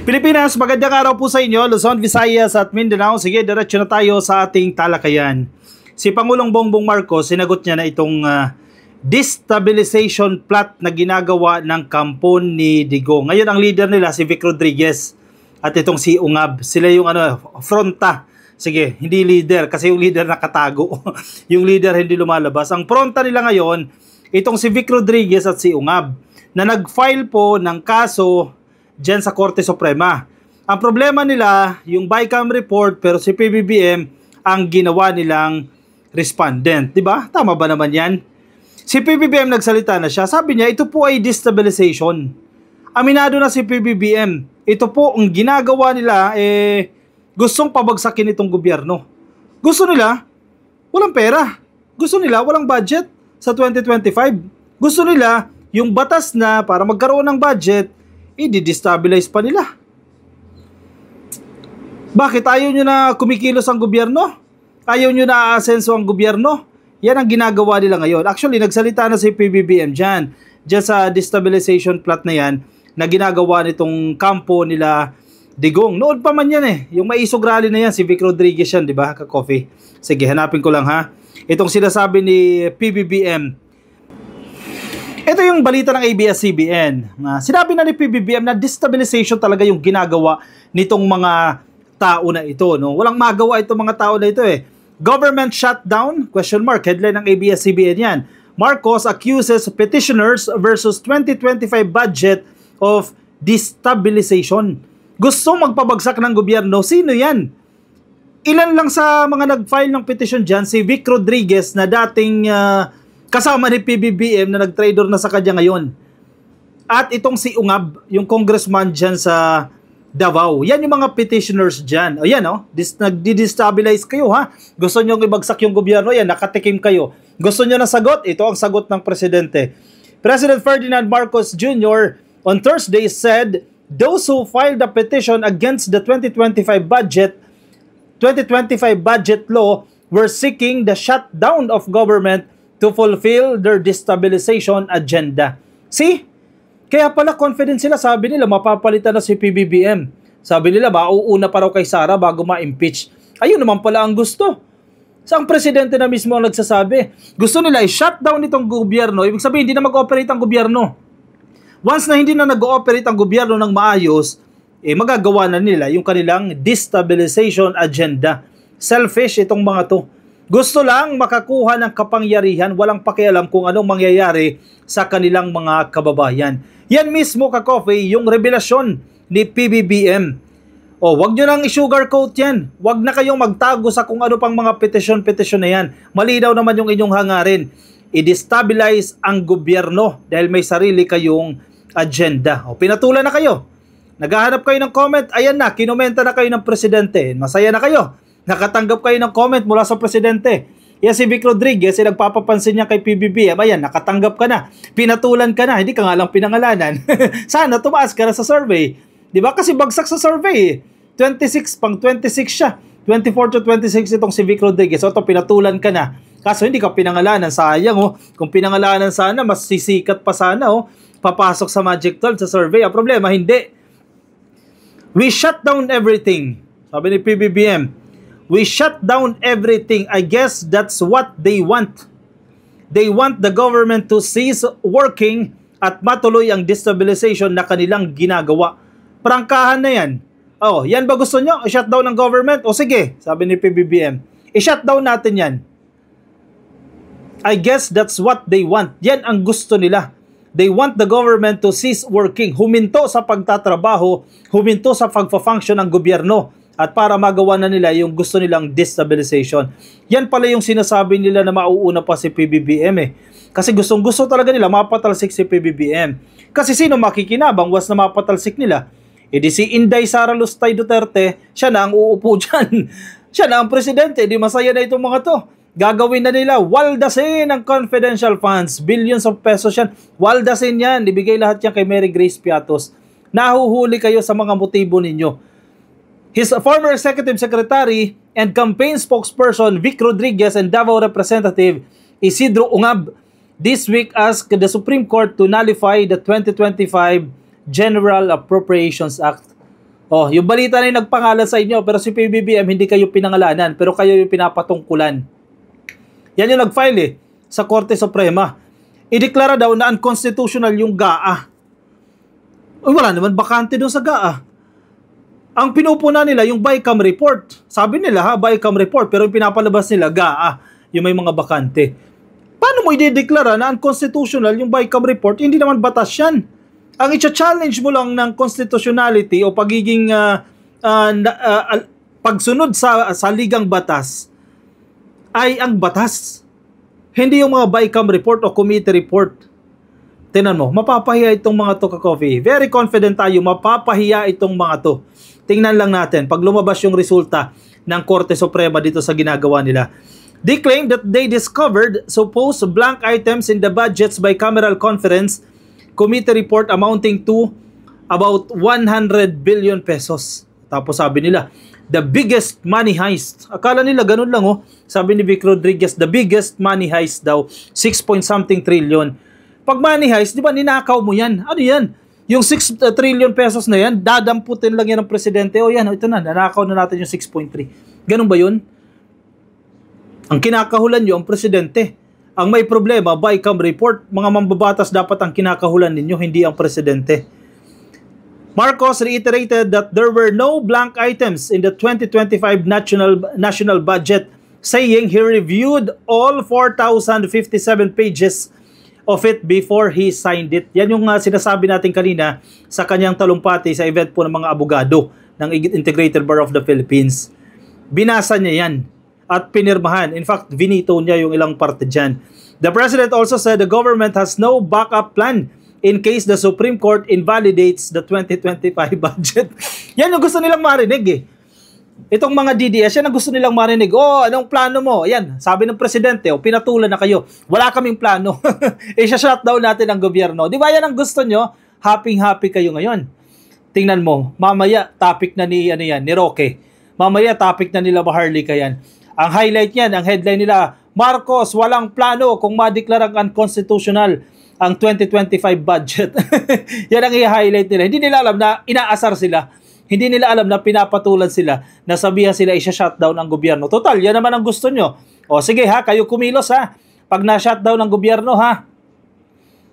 Pilipinas, magandang araw po sa inyo, Luzon, Visayas at Mindanao. Sige, diretso na tayo sa ating talakayan. Si Pangulong Bongbong Marcos, sinagot niya na itong destabilization plot na ginagawa ng kampo ni Digong. Ngayon ang leader nila si Vic Rodriguez at itong si Ungab. Sila yung fronta. Sige, hindi leader kasi yung leader nakatago. Yung leader hindi lumalabas. Ang fronta nila ngayon, itong si Vic Rodriguez at si Ungab na nag-file po ng kaso dyan sa Korte Suprema. Ang problema nila, yung BICAM report, pero si PBBM ang ginawa nilang respondent. Diba? Tama ba naman yan? Si PBBM nagsalita na siya. Sabi niya, ito po ay destabilization. Aminado na si PBBM. Ito po, ang ginagawa nila, gustong pabagsakin itong gobyerno. Gusto nila, walang pera. Gusto nila, walang budget sa 2025. Gusto nila, yung batas na para magkaroon ng budget, i-destabilize pa nila. Bakit ayaw nyo na kumikilos ang gobyerno? Ayaw nyo na aasenso ang gobyerno? Yan ang ginagawa nila ngayon. Actually, nagsalita na si PBBM dyan sa destabilization plot na yan na ginagawa nitong kampo nila Digong. Noon pa man yan Yung maisog rally na yan, si Vic Rodriguez yan, di ba? Ka-coffee. Sige, hanapin ko lang ha. Itong sinasabi ni PBBM. Ito yung balita ng ABS-CBN. Sinabi na ni PBBM na destabilization talaga yung ginagawa nitong mga tao na ito. No? Walang magawa itong mga tao na ito Government shutdown? Question mark. Headline ng ABS-CBN yan. Marcos accuses petitioners versus 2025 budget of destabilization. Gusto magpabagsak ng gobyerno. Sino yan? Ilan lang sa mga nag-file ng petition dyan, si Vic Rodriguez na dating kasama ni PBBM na nag-trader na sa kanya ngayon. At itong si Ungab, yung congressman dyan sa Davao. Yan yung mga petitioners dyan. O yan nagdi-destabilize kayo ha. Gusto nyo ibagsak yung gobyerno, yan, nakatikim kayo. Gusto nyo na sagot? Ito ang sagot ng presidente. President Ferdinand Marcos Jr. on Thursday said, those who filed a petition against the 2025 budget law were seeking the shutdown of government to fulfill their destabilization agenda. See? Kaya pala confident sila, sabi nila mapapalitan na si PBBM. Sabi nila mauuna pa raw kay Sara bago ma-impeach. Ayun naman pala ang gusto. Sa ang presidente na mismo ang nagsasabi. Gusto nila i-shutdown itong gobyerno. Ibig sabihin, hindi na mag-operate ang gobyerno. Once na hindi na nag-ooperate ang gobyerno ng maayos, magagawa na nila yung kanilang destabilization agenda. Selfish itong mga to. Gusto lang makakuha ng kapangyarihan, walang pakialam kung anong mangyayari sa kanilang mga kababayan. Yan mismo ka-coffee, yung revelasyon ni PBBM. Wag nyo nang i-sugarcoat yan. Wag na kayong magtago sa kung ano pang mga petisyon na yan. Malinaw naman yung inyong hangarin. I-destabilize ang gobyerno dahil may sarili kayong agenda. Pinatulan na kayo. Naghahanap kayo ng comment, ayan na, kinomenta na kayo ng presidente. Masaya na kayo. Nakatanggap kayo ng comment mula sa presidente. Yan si Vic Rodriguez, nagpapapansin niya kay PBBM. Ayan, nakatanggap ka na. Pinatulan ka na. Hindi ka nga lang pinangalanan. Sana tumaas ka na sa survey. Diba? Kasi bagsak sa survey. 26, pang 26 siya. 24 to 26 itong si Vic Rodriguez. So, ito, pinatulan ka na. Kaso hindi ka pinangalanan. Sayang, Kung pinangalanan sana, mas sisikat pa sana, papasok sa Magic 12 sa survey. Ang problema, hindi. We shut down everything. Sabi ni PBBM. We shut down everything. I guess that's what they want. They want the government to cease working at matuloy ang destabilization na kanilang ginagawa. Prangkahan na yan. Yan ba gusto nyo? I-shut down ng government? Sige, sabi ni PBBM. I-shut down natin yan. I guess that's what they want. Yan ang gusto nila. They want the government to cease working. Huminto sa pagtatrabaho, huminto sa pagfa-function ng gobyerno. At para magawa na nila yung gusto nilang destabilization. Yan pala yung sinasabi nila na mauuna pa si PBBM Kasi gustong-gusto talaga nila mapatalsik si PBBM. Kasi sino makikinabang was na mapatalsik nila? Di si Inday Sara Lustay Duterte, siya na ang uupo dyan. Siya na ang presidente, di masaya na itong mga to. Gagawin na nila, waldasin ang confidential funds. Billions of pesos yan. Waldasin yan, ibigay lahat yan kay Mary Grace Piatos. Nahuhuli kayo sa mga motibo ninyo. His former executive secretary and campaign spokesperson Vic Rodriguez and Davao Representative Isidro Ungab this week asked the Supreme Court to nullify the 2025 General Appropriations Act. Oh, yung balita na yung nagpangalan sa inyo, pero si PBBM hindi kayo pinangalanan, pero kayo yung pinapatungkulan. Yan yung nag-file sa Korte Suprema. Ideklara daw na unconstitutional yung GAA. Uy, wala naman bakante doon sa GAA. Ang pinupuna nila yung BICAM report. Sabi nila BICAM report, pero yung pinapalabas nila GAA, yung may mga bakante. Paano mo i-deklara na unconstitutional yung BICAM report? Hindi naman batas yan. Ang i-challenge mo lang ng constitutionality o pagiging pagsunod sa ligang batas ay ang batas. Hindi yung mga BICAM report o committee report. Tingnan mo, mapapahiya itong mga to, ka-coffee. Very confident tayo, mapapahiya itong mga to. Tingnan lang natin, pag lumabas yung resulta ng Korte Suprema dito sa ginagawa nila. They claim that they discovered supposed blank items in the budget's bicameral conference committee report amounting to about 100 billion pesos. Tapos sabi nila, the biggest money heist. Akala nila ganun lang Sabi ni Vic Rodriguez, the biggest money heist daw, 6-point-something trillion. Pag money heist, di ba ninakaw mo yan? Ano yan? Yung 6 trillion pesos na yan, dadamputin lang yan ng presidente. O yan, ito na, nanakaw na natin yung 6.3. Ganun ba yun? Ang kinakahulan nyo, ang presidente. Ang may problema, BICAM report, mga mambabatas dapat ang kinakahulan ninyo, hindi ang presidente. Marcos reiterated that there were no blank items in the 2025 national budget, saying he reviewed all 4,057 pages of it before he signed it. Yan yung sinasabi natin kanina sa kanyang talumpati sa event po ng mga abogado ng Integrated Bar of the Philippines. Binasa niya yan at pinirmahan. In fact, vinito niya yung ilang parte dyan. The president also said the government has no backup plan in case the Supreme Court invalidates the 2025 budget. Yan yung gusto nilang marinig Itong mga DDS, yan ang gusto nilang marinig. Anong plano mo? Ayan, sabi ng presidente, pinatulan na kayo. Wala kaming plano. I-shutdown natin ang gobyerno. Di ba yan ang gusto nyo? Happy kayo ngayon. Tingnan mo, mamaya topic na ni Roque. Mamaya topic na nila Maharlika yan. Ang highlight niyan, ang headline nila, Marcos, walang plano kung madeklarang unconstitutional ang 2025 budget. Yan ang i-highlight nila. Hindi nila alam na inaasar sila. Hindi nila alam na pinapatulan sila, na sabihan sila i-shutdown ang gobyerno. Total, yan naman ang gusto nyo. Sige kayo kumilos Pag na-shutdown ang gobyerno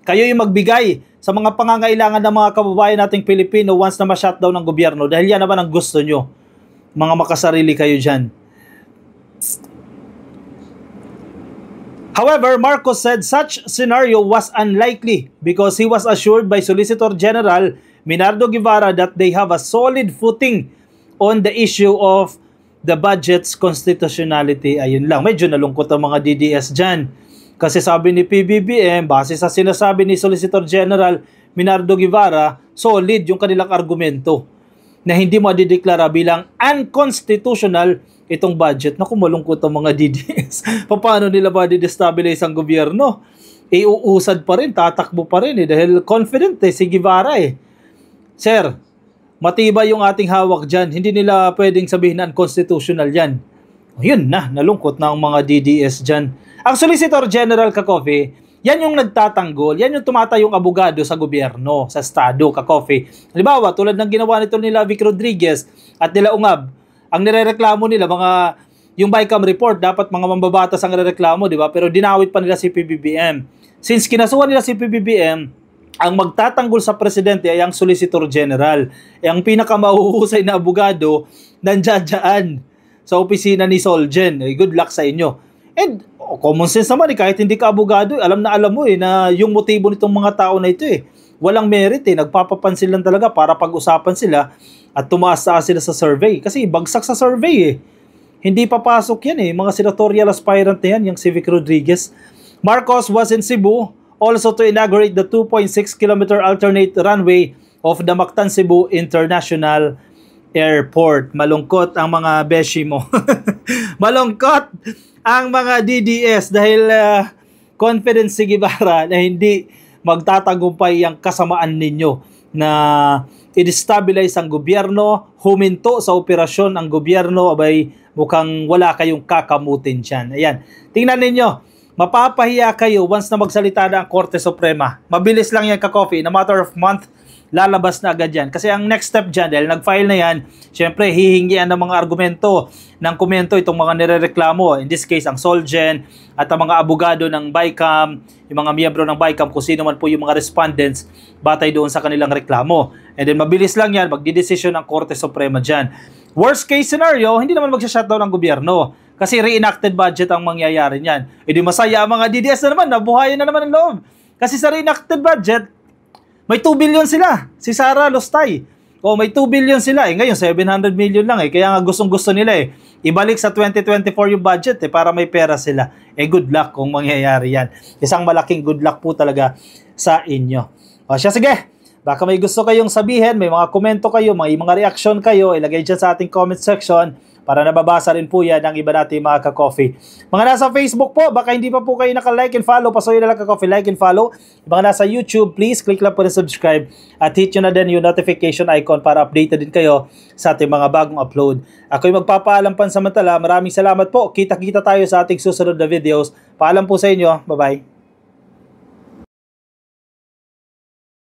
kayo yung magbigay sa mga pangangailangan ng mga kababayan nating Pilipino once na ma-shutdown ang gobyerno. Dahil yan naman ang gusto nyo. Mga makasarili kayo dyan. However, Marcos said such scenario was unlikely because he was assured by Solicitor General Minardo Guevara that they have a solid footing on the issue of the budget's constitutionality. Ayun lang, medyo nalungkot ang mga DDS dyan. Kasi sabi ni PBBM, base sa sinasabi ni Solicitor General Minardo Guevara, solid yung kanilang argumento na hindi madideklara bilang unconstitutional itong budget. Naku, malungkot ang mga DDS. Paano nila ba destabilize ang gobyerno? Uusad pa rin, tatakbo pa rin dahil confident si Guevara Sir, matibay yung ating hawak dyan. Hindi nila pwedeng sabihin na unconstitutional yan. Yun na, nalungkot na ang mga DDS dyan. Ang Solicitor General, ka-coffee, yan yung nagtatanggol, yan yung tumatayong abogado sa gobyerno, sa estado, ka-coffee. Halimbawa, tulad ng ginawa nito nila Vic Rodriguez at nila Ungab, ang nirereklamo nila, yung BICAM report, dapat mga mambabatas ang nirereklamo, di ba? Pero dinawit pa nila si PBBM. Since kinasuhan nila si PBBM, ang magtatanggol sa presidente ay ang Solicitor General. Ang pinakamahuhusay na abogado, nandiyan sa opisina ni Solgen. Good luck sa inyo. And common sense naman kahit hindi ka abogado, alam mo na yung motibo nitong mga tao na ito walang merit nagpapapansin lang talaga para pag-usapan sila at tumaas sila sa survey. Kasi bagsak sa survey Hindi papasok yan mga senatorial aspirant na yan, yung Civic Rodriguez. Marcos was in Cebu also to inaugurate the 2.6-kilometer alternate runway of the Mactan Cebu International Airport. Malungkot ang mga beshi mo. Malungkot ang mga DDS dahil confidence si Guevara na hindi magtatagumpay ang kasamaan ninyo na i-destabilize ang gobyerno, huminto sa operasyon ang gobyerno, abay mukhang wala kayong kakamutin dyan. Ayan, tingnan ninyo. Mapapahiya kayo once na magsalita na ang Korte Suprema. Mabilis lang yan, ka-coffee. In a matter of month, lalabas na agad yan. Kasi ang next step dyan, dahil nag-file na yan, syempre hihingian ng mga argumento ng komento itong mga nirereklamo. In this case, ang Solgen at ang mga abogado ng BICAM, yung mga miyembro ng BICAM, kung sino man po yung mga respondents batay doon sa kanilang reklamo. And then mabilis lang yan, magdidesisyon ng Korte Suprema dyan. Worst case scenario, hindi naman magsha-shutdown ng gobyerno. Kasi reenacted budget ang mangyayari niyan. E di masaya ang mga DDS na naman, nabuhayan na naman ang loob. Kasi sa reenacted budget, may 2 billion sila. Si Sara Lostay. O may 2 billion sila. Eh ngayon, 700 million lang eh. Kaya nga gustong-gusto nila eh. Ibalik sa 2024 yung budget eh, para may pera sila. Eh good luck kung mangyayari yan. Isang malaking good luck po talaga sa inyo. O siya, sige. Baka may gusto kayong sabihin, may mga komento kayo, may mga reaction kayo, ilagay dyan sa ating comment section para nababasa rin po yan ng iba natin mga ka-coffee. Mga nasa Facebook po, baka hindi pa po kayo naka-like and follow, pasuyo na lang ka-coffee, like and follow. Mga nasa YouTube, please click lang po na subscribe at hit nyo na din yung notification icon para updated din kayo sa ating mga bagong upload. Ako'y magpapaalam pansamantala. Maraming salamat po. Kita-kita tayo sa ating susunod na videos. Paalam po sa inyo. Bye-bye.